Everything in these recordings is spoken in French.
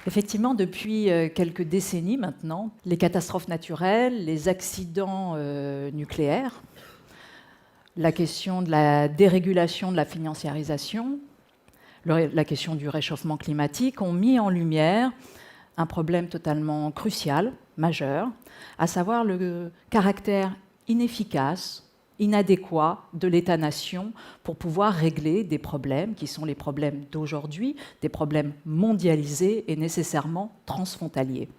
Effectivement, depuis quelques décennies maintenant, les catastrophes naturelles, les accidents nucléaires, la question de la dérégulation de la financiarisation, la question du réchauffement climatique ont mis en lumière un problème totalement crucial, majeur, à savoir le caractère inefficace, inadéquat de l'État-nation pour pouvoir régler des problèmes qui sont les problèmes d'aujourd'hui, des problèmes mondialisés et nécessairement transfrontaliers.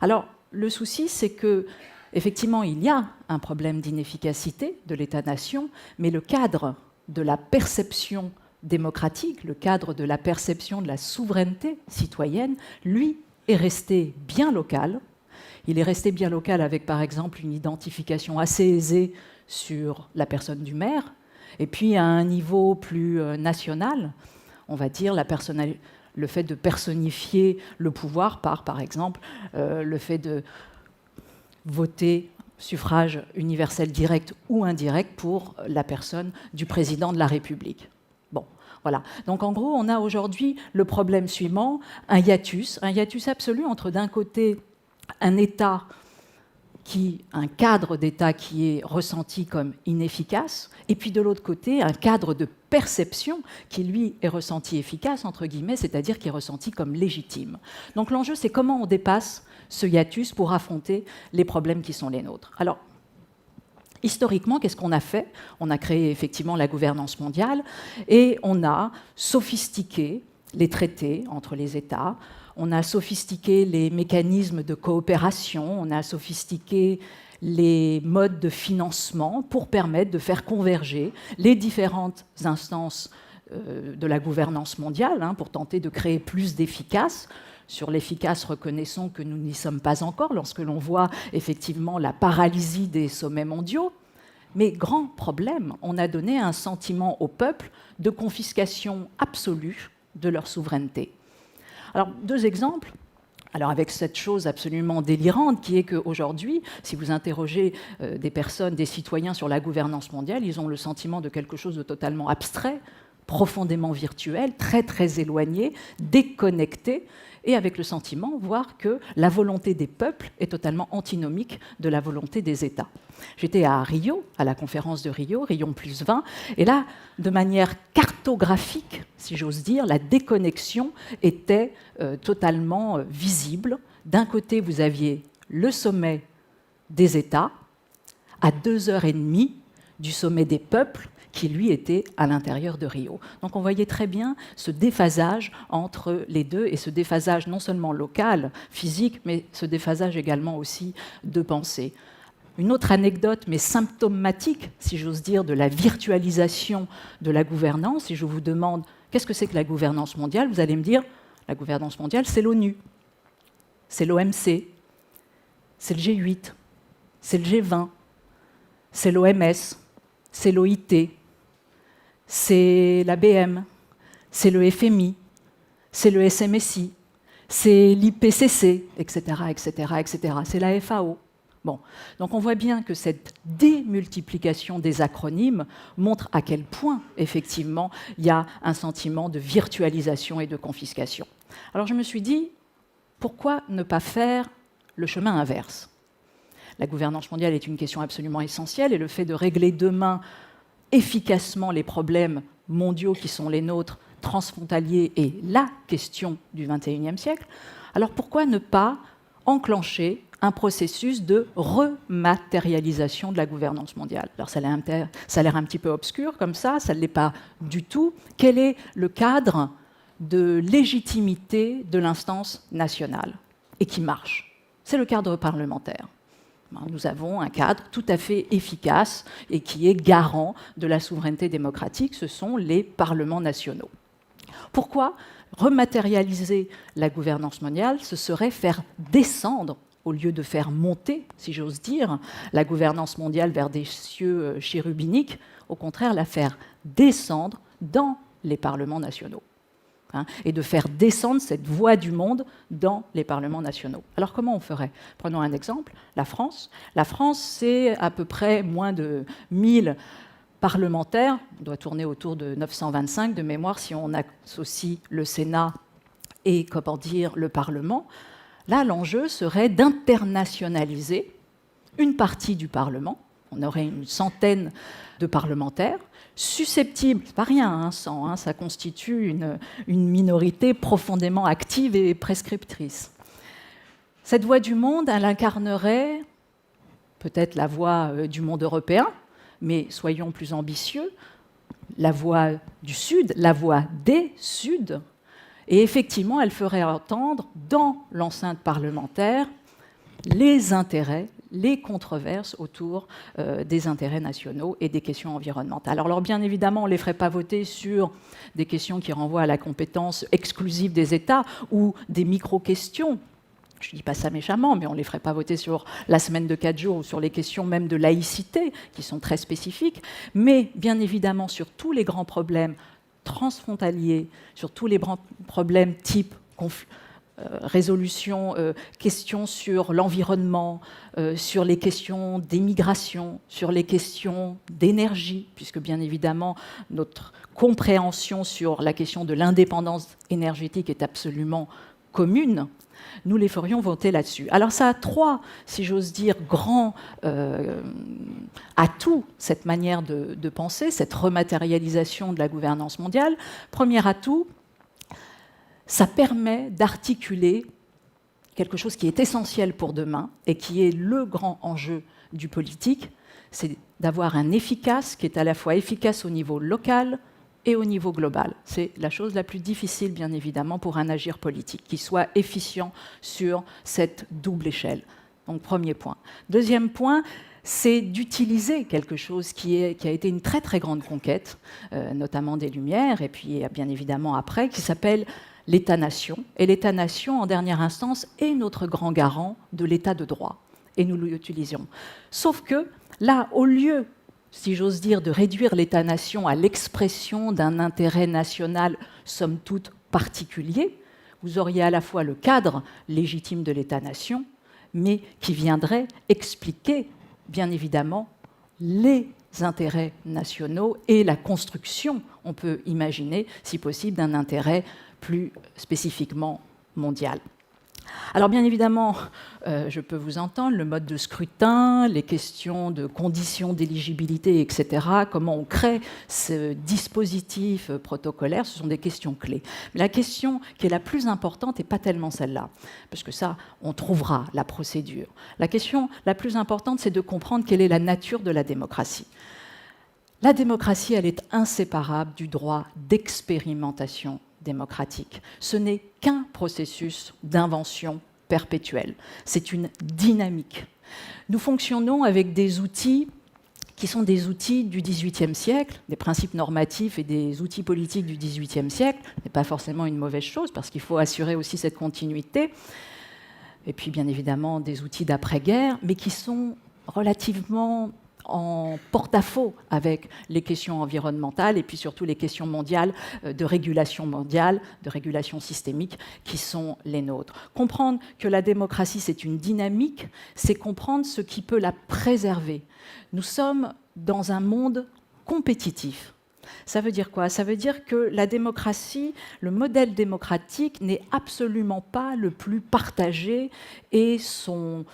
Alors, le souci, c'est que, effectivement, il y a un problème d'inefficacité de l'État-nation, mais le cadre de la perception démocratique, le cadre de la perception de la souveraineté citoyenne, lui, est resté bien local. Il est resté bien local avec, par exemple, une identification assez aisée sur la personne du maire, et puis à un niveau plus national, on va dire le fait de personnifier le pouvoir par exemple, le fait de voter suffrage universel direct ou indirect pour la personne du président de la République. Bon, voilà. Donc en gros, on a aujourd'hui le problème suivant, un hiatus absolu entre d'un côté un État un cadre d'État qui est ressenti comme inefficace, et puis de l'autre côté, un cadre de perception qui, lui, est ressenti efficace, entre guillemets, c'est-à-dire qui est ressenti comme légitime. Donc l'enjeu, c'est comment on dépasse ce hiatus pour affronter les problèmes qui sont les nôtres. Alors, historiquement, qu'est-ce qu'on a fait? On a créé effectivement la gouvernance mondiale et on a sophistiqué les traités entre les États. On a sophistiqué les mécanismes de coopération, on a sophistiqué les modes de financement pour permettre de faire converger les différentes instances de la gouvernance mondiale, pour tenter de créer plus d'efficace. Sur l'efficace, reconnaissons que nous n'y sommes pas encore lorsque l'on voit effectivement la paralysie des sommets mondiaux. Mais grand problème, on a donné un sentiment au peuple de confiscation absolue de leur souveraineté. Alors, deux exemples. Alors, avec cette chose absolument délirante qui est qu'aujourd'hui, si vous interrogez des personnes, des citoyens sur la gouvernance mondiale, ils ont le sentiment de quelque chose de totalement abstrait, profondément virtuel, très très éloigné, déconnecté, et avec le sentiment, voire que la volonté des peuples est totalement antinomique de la volonté des États. J'étais à Rio, à la conférence de Rio, Rio+20, et là, de manière cartographique, si j'ose dire, la déconnexion était totalement visible. D'un côté, vous aviez le sommet des États, à 2h30 du sommet des peuples, qui, lui, était à l'intérieur de Rio. Donc on voyait très bien ce déphasage entre les deux, et ce déphasage non seulement local, physique, mais ce déphasage également aussi de pensée. Une autre anecdote, mais symptomatique, si j'ose dire, de la virtualisation de la gouvernance, si je vous demande qu'est-ce que c'est que la gouvernance mondiale, vous allez me dire, la gouvernance mondiale, c'est l'ONU, c'est l'OMC, c'est le G8, c'est le G20, c'est l'OMS, c'est l'OIT, c'est l'ABM, c'est le FMI, c'est le SMSI, c'est l'IPCC, etc., etc., etc. C'est la FAO. Bon. Donc on voit bien que cette démultiplication des acronymes montre à quel point, effectivement, il y a un sentiment de virtualisation et de confiscation. Alors je me suis dit, pourquoi ne pas faire le chemin inverse? La gouvernance mondiale est une question absolument essentielle, et le fait de régler demain efficacement les problèmes mondiaux qui sont les nôtres, transfrontaliers, est la question du XXIe siècle. Alors pourquoi ne pas enclencher un processus de rematérialisation de la gouvernance mondiale? Alors ça a l'air un petit peu obscur comme ça ne l'est pas du tout. Quel est le cadre de légitimité de l'instance nationale et qui marche? C'est le cadre parlementaire. Nous avons un cadre tout à fait efficace et qui est garant de la souveraineté démocratique, ce sont les parlements nationaux. Pourquoi rematérialiser la gouvernance mondiale? Ce serait faire descendre, au lieu de faire monter, si j'ose dire, la gouvernance mondiale vers des cieux chérubiniques, au contraire la faire descendre dans les parlements nationaux. Et de faire descendre cette voix du monde dans les parlements nationaux. Alors comment on ferait? Prenons un exemple, la France. La France, c'est à peu près moins de 1000 parlementaires, on doit tourner autour de 925 de mémoire si on associe le Sénat et, comment dire, le Parlement, là, l'enjeu serait d'internationaliser une partie du Parlement. On aurait une centaine de parlementaires susceptibles, c'est pas rien, 100, ça constitue une minorité profondément active et prescriptrice. Cette voix du monde, elle incarnerait peut-être la voix du monde européen, mais soyons plus ambitieux, la voix du Sud, la voix des Suds, et effectivement, elle ferait entendre dans l'enceinte parlementaire les intérêts, les controverses autour des intérêts nationaux et des questions environnementales. Alors bien évidemment, on ne les ferait pas voter sur des questions qui renvoient à la compétence exclusive des États ou des micro-questions. Je ne dis pas ça méchamment, mais on ne les ferait pas voter sur la semaine de 4 jours ou sur les questions même de laïcité, qui sont très spécifiques. Mais bien évidemment, sur tous les grands problèmes transfrontaliers, sur tous les grands problèmes type résolution, questions sur l'environnement, sur les questions d'immigration, sur les questions d'énergie, puisque bien évidemment notre compréhension sur la question de l'indépendance énergétique est absolument commune, nous les ferions voter là-dessus. Alors ça a 3, si j'ose dire, grands atouts, cette manière de penser, cette rematérialisation de la gouvernance mondiale. Premier atout, ça permet d'articuler quelque chose qui est essentiel pour demain et qui est le grand enjeu du politique, c'est d'avoir un efficace qui est à la fois efficace au niveau local et au niveau global. C'est la chose la plus difficile, bien évidemment, pour un agir politique, qui soit efficient sur cette double échelle. Donc, premier point. Deuxième point, c'est d'utiliser quelque chose qui a été une très, très grande conquête, notamment des Lumières, et puis, bien évidemment, après, qui s'appelle l'État-nation. Et l'État-nation, en dernière instance, est notre grand garant de l'État de droit. Et nous l'utilisons. Sauf que, là, au lieu, si j'ose dire, de réduire l'État-nation à l'expression d'un intérêt national, somme toute particulier, vous auriez à la fois le cadre légitime de l'État-nation, mais qui viendrait expliquer, bien évidemment, les intérêts nationaux et la construction, on peut imaginer, si possible, d'un intérêt plus spécifiquement mondial. Alors bien évidemment, je peux vous entendre, le mode de scrutin, les questions de conditions d'éligibilité, etc., comment on crée ce dispositif protocolaire, ce sont des questions clés. Mais la question qui est la plus importante n'est pas tellement celle-là, parce que ça, on trouvera la procédure. La question la plus importante, c'est de comprendre quelle est la nature de la démocratie. La démocratie, elle est inséparable du droit d'expérimentation démocratique. Ce n'est qu'un processus d'invention perpétuelle. C'est une dynamique. Nous fonctionnons avec des outils qui sont des outils du XVIIIe siècle, des principes normatifs et des outils politiques du XVIIIe siècle. Ce n'est pas forcément une mauvaise chose, parce qu'il faut assurer aussi cette continuité. Et puis, bien évidemment, des outils d'après-guerre, mais qui sont relativement en porte-à-faux avec les questions environnementales et puis surtout les questions mondiales, de régulation mondiale, de régulation systémique qui sont les nôtres. Comprendre que la démocratie, c'est une dynamique, c'est comprendre ce qui peut la préserver. Nous sommes dans un monde compétitif. Ça veut dire quoi? Ça veut dire que la démocratie, le modèle démocratique n'est absolument pas le plus partagé et son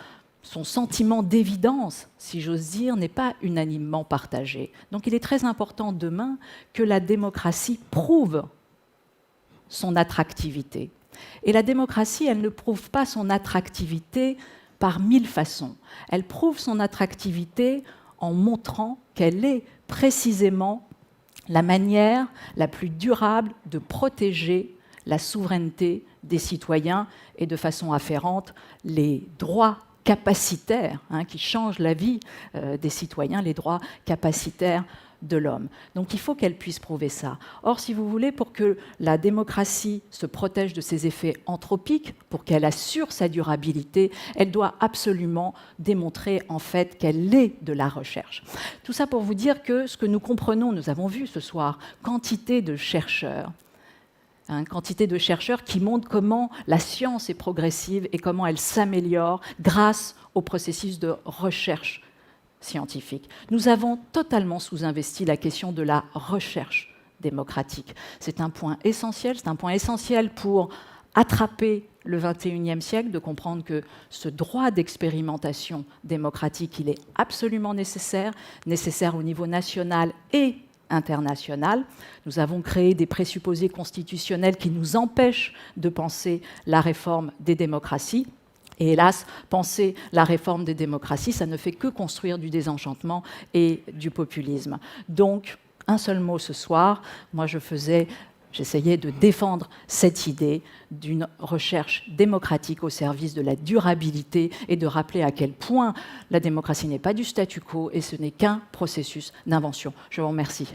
sentiment d'évidence, si j'ose dire, n'est pas unanimement partagé. Donc il est très important demain que la démocratie prouve son attractivité. Et la démocratie, elle ne prouve pas son attractivité par 1000 façons. Elle prouve son attractivité en montrant qu'elle est précisément la manière la plus durable de protéger la souveraineté des citoyens et de façon afférente les droits capacitaires qui changent la vie des citoyens, les droits capacitaires de l'homme. Donc il faut qu'elle puisse prouver ça. Or, si vous voulez, pour que la démocratie se protège de ses effets anthropiques, pour qu'elle assure sa durabilité, elle doit absolument démontrer en fait qu'elle est de la recherche. Tout ça pour vous dire que ce que nous comprenons, nous avons vu ce soir, quantité de chercheurs, quantité de chercheurs qui montrent comment la science est progressive et comment elle s'améliore grâce au processus de recherche scientifique. Nous avons totalement sous-investi la question de la recherche démocratique. C'est un point essentiel pour attraper le XXIe siècle, de comprendre que ce droit d'expérimentation démocratique, il est absolument nécessaire au niveau national et international. Nous avons créé des présupposés constitutionnels qui nous empêchent de penser la réforme des démocraties. Et hélas, penser la réforme des démocraties, ça ne fait que construire du désenchantement et du populisme. Donc, un seul mot ce soir, moi j'essayais de défendre cette idée d'une recherche démocratique au service de la durabilité et de rappeler à quel point la démocratie n'est pas du statu quo et ce n'est qu'un processus d'invention. Je vous remercie.